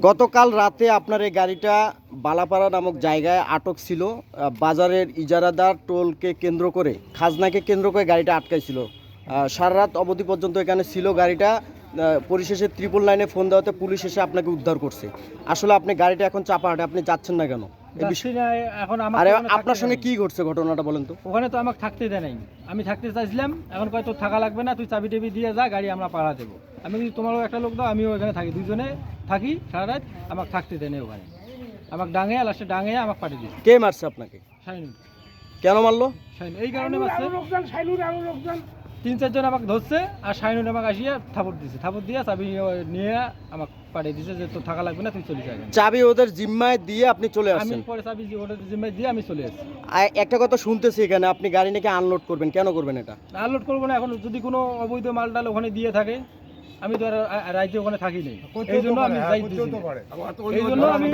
গতকাল রাতে আপনার এই গাড়িটা বালাপাড়া নামক জায়গায় আটক ছিল। বাজারের ইজারাদার টোলকে কেন্দ্র করে, খাজনাকে কেন্দ্র করে গাড়িটা আটকাইছিল। সারা রাত অবধি পর্যন্ত এখানে ছিল গাড়িটা। পরিশেষে 999 ফোন দেওয়াতে পুলিশ এসে আপনাকে উদ্ধার করছে। আসলে আপনি গাড়িটা এখন চাপাহাটে, আপনি যাচ্ছেন না কেন? এখন আরে আপনার সঙ্গে কি ঘটছে ঘটনাটা বলেন তো। ওখানে তো আমাকে থাকতে দেয় নাই, আমি থাকতে চাইছিলাম। এখন কয় তোর থাকা লাগবে না, তুই চাবি টাবি দিয়ে যা, গাড়ি আমরা পাড়া দেবো। আমি কিন্তু তোমারও একটা লোক দাও, আমিও ওখানে থাকি, দুজনে থাকি সারা রাত। আমাকে থাকতে দেয় নাই ওখানে, আমাকে ডাঙে লাস্টে ডাঙে আমাকে পাঠিয়ে দিয়েছে। কে মারছে আপনাকে? শাইনুর। কেন মারলো? শাইনুর এই কারণে মারছে, 3-4 জন আমাকে ধরছে, আর শাইনুর আমাকে আসিয়া থাপড় দিয়েছে। থাপড় দিয়ে চাবি নিয়ে আমাকে পাঠিয়ে দিয়েছে যে তোর থাকা লাগবে না, তুই চলে যাবে। চাবি ওদের জিম্মায় দিয়ে আপনি চলে আমি আসছেন? পরে চাবি ওদের জিম্মায় দিয়ে আমি চলে আসছি। একটা কথা শুনতেছি এখানে, আপনি গাড়ি নাকি আনলোড করবেন, কেন করবেন এটা? আনলোড করবো না, এখন যদি কোনো অবৈধ মালটাল ওখানে দিয়ে থাকে, আমি তো আর রাইতে ওখানে থাকি নেই, এই জন্য আমি যাই দিছি। এই জন্য আমি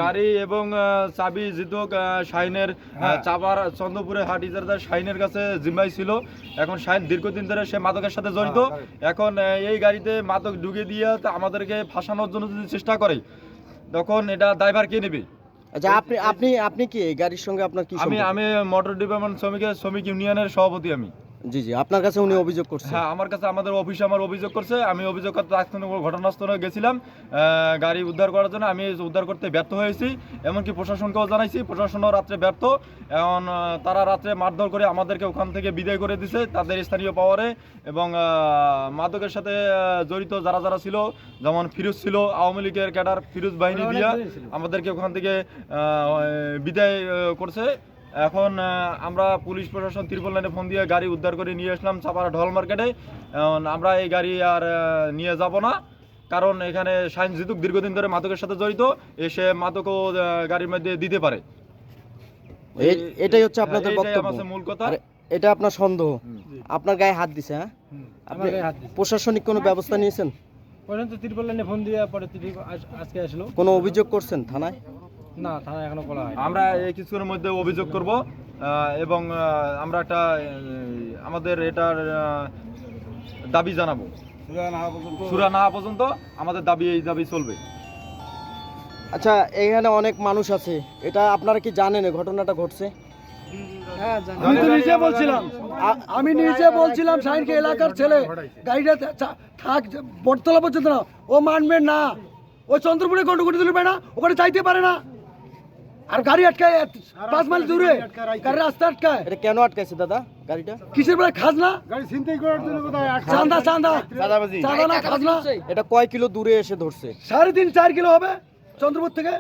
গাড়ি এবং চাবি যেহেতু শাইনের চাপার চন্দ্রপুরে হাট ইজারদার শাইনের কাছে জিম্মাই ছিল। এখন শাইন দীর্ঘদিন ধরে সে মাদকের সাথে জড়িত। এখন এই গাড়িতে মাদক ঢুকে দিয়ে আমাদেরকে ফাঁসানোর জন্য যদি চেষ্টা করে, তখন এটা ড্রাইভার কে নেবে? আচ্ছা, আপনি আপনি আপনি কি এই গাড়ির সঙ্গে আপনার কি সম্পর্ক? আমি মোটর ডিপার্টমেন্ট শ্রমিক ইউনিয়নের সভাপতি আমি। জি জি, আপনার কাছে উনি অভিযোগ করছে? হ্যাঁ, আমার কাছে আমাদের অফিসে আমার অভিযোগ করছে। আমি অভিযোগ করতে ঘটনাস্থলে গেছিলাম গাড়ি উদ্ধার করার জন্য। আমি উদ্ধার করতে ব্যর্থ হয়েছি, এমনকি প্রশাসনকেও জানাইছি, প্রশাসনও রাত্রে ব্যর্থ। এখন তারা রাত্রে মারধর করে আমাদেরকে ওখান থেকে বিদায় করে দিছে তাদের স্থানীয় পাওয়ারে। এবং মাদকের সাথে জড়িত যারা যারা ছিল, যেমন ফিরোজ ছিল, আওয়ামী লীগের ক্যাডার ফিরোজ বাহিনী দিয়া আমাদেরকে ওখান থেকে বিদায় করছে। এখন আমরা পুলিশ প্রশাসন 999 ফোন দিয়ে গাড়ি উদ্ধার করে নিয়ে আসলাম চাপাড়া ঢল মার্কেটে। আমরা এই গাড়ি আর নিয়ে যাব না, কারণ এখানে শাইন জিতুক দীর্ঘদিন ধরে মাদকের সাথে জড়িত, এসে মাদকও গাড়ির মধ্যে দিতে পারে। এটাই হচ্ছে আপনাদের বক্তব্য, মূল কথা। এটা আপনার সন্দেহ? আপনার গায়ে হাত দিছে? হ্যাঁ, আপনি প্রশাসনিক কোনো ব্যবস্থা নিয়েছেন? পর্যন্ত 999 ফোন দিয়ে পরে আজকে আসলো। কোনো অভিযোগ করছেন থানায়? না, থানায় এখনো বলা হয়। আমরা এই কিছুর মধ্যে অভিযোগ করব, এবং আমরা একটা আমাদের এটার দাবি জানাবো। সুরা না পর্যন্ত আমাদের দাবি, এই দাবি চলবে। আচ্ছা, এখানে অনেক মানুষ আছে, এটা আপনারা কি জানেন এই ঘটনাটা ঘটছে? আমি নিজে বলছিলাম শাইনকে, এলাকার ছেলে, গাড়িটা থাক বটতলা পর্যন্ত না, ও মানবে না। ও চন্দ্রপুরে গন্ডগোটি তুলবে না, ওখানে চাইতে পারে না। আর গাড়ি আটকায় 5 মাইল দূরে, গাড়ি রাস্তা আটকায়। এটা কেন আটকাইছে দাদা গাড়িটা? কিসের বলে? খাজনা, গাড়ি ছিনতাই করার জন্য। চাঁদা চাঁদা চাঁদা না খাজনা। এটা কয় কিলো দূরে এসে ধরছে? 3.5-4 কিলো হবে চন্দ্রপুর থেকে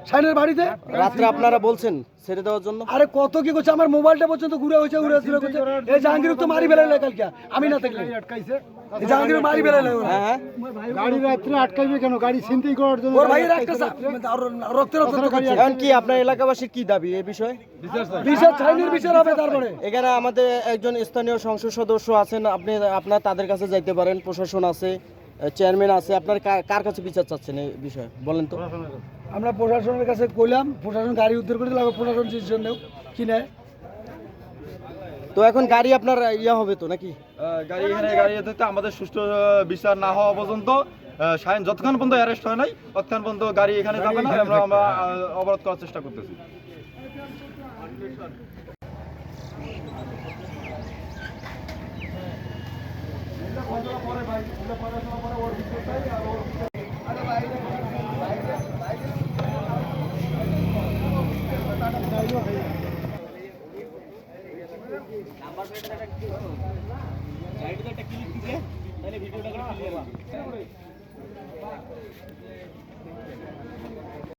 শাইনের বাড়িতে। রাত্রে আপনারা বলছেন ছেড়ে দেওয়ার জন্য? আরে কত কি করছে, আমার মোবাইলটা পর্যন্ত ঘুরে হয়েছে, ঘুরে ঘুরে করছে। এই জাহাঙ্গীর তো মারি ফেলাইলে কালকে, আমি না থাকলে এই জাহাঙ্গীর মারি ফেলাইলে। হ্যাঁ, গাড়ি রাত্রে আটকাইবে কেন? গাড়ি ছিনতাই করার জন্য। ওর ভাইয়ের একটা রক্তের এখন কি আপনার এলাকাবাসীর কি দাবি এই বিষয়ে? বিচার শাইনের বিচার হবে। তারপরে এখানে আমাদের একজন স্থানীয় সংসদ সদস্য আছেন, আপনার তাদের কাছে যাইতে পারেন, প্রশাসন আছে, চেয়ারম্যান আছে। আপনার কার কাছে বিচার চাচ্ছেন এই বিষয়ে বলেন তো? আমরা প্রশাসনের কাছে কইলাম, প্রশাসন গাড়ি উদ্ধার করে দিল, প্রশাসন জন্য কি নেয়। তো এখন গাড়ি আপনার ইয়া হবে তো নাকি? গাড়ি এখানে গাড়ি যেতে আমাদের সুষ্ঠু বিচার না হওয়া পর্যন্ত, শাইন যতক্ষণ পর্যন্ত অ্যারেস্ট হয় নাই ততক্ষণ পর্যন্ত গাড়ি এখানে যাবে না। আমরা অবরোধ করার চেষ্টা করতেছি।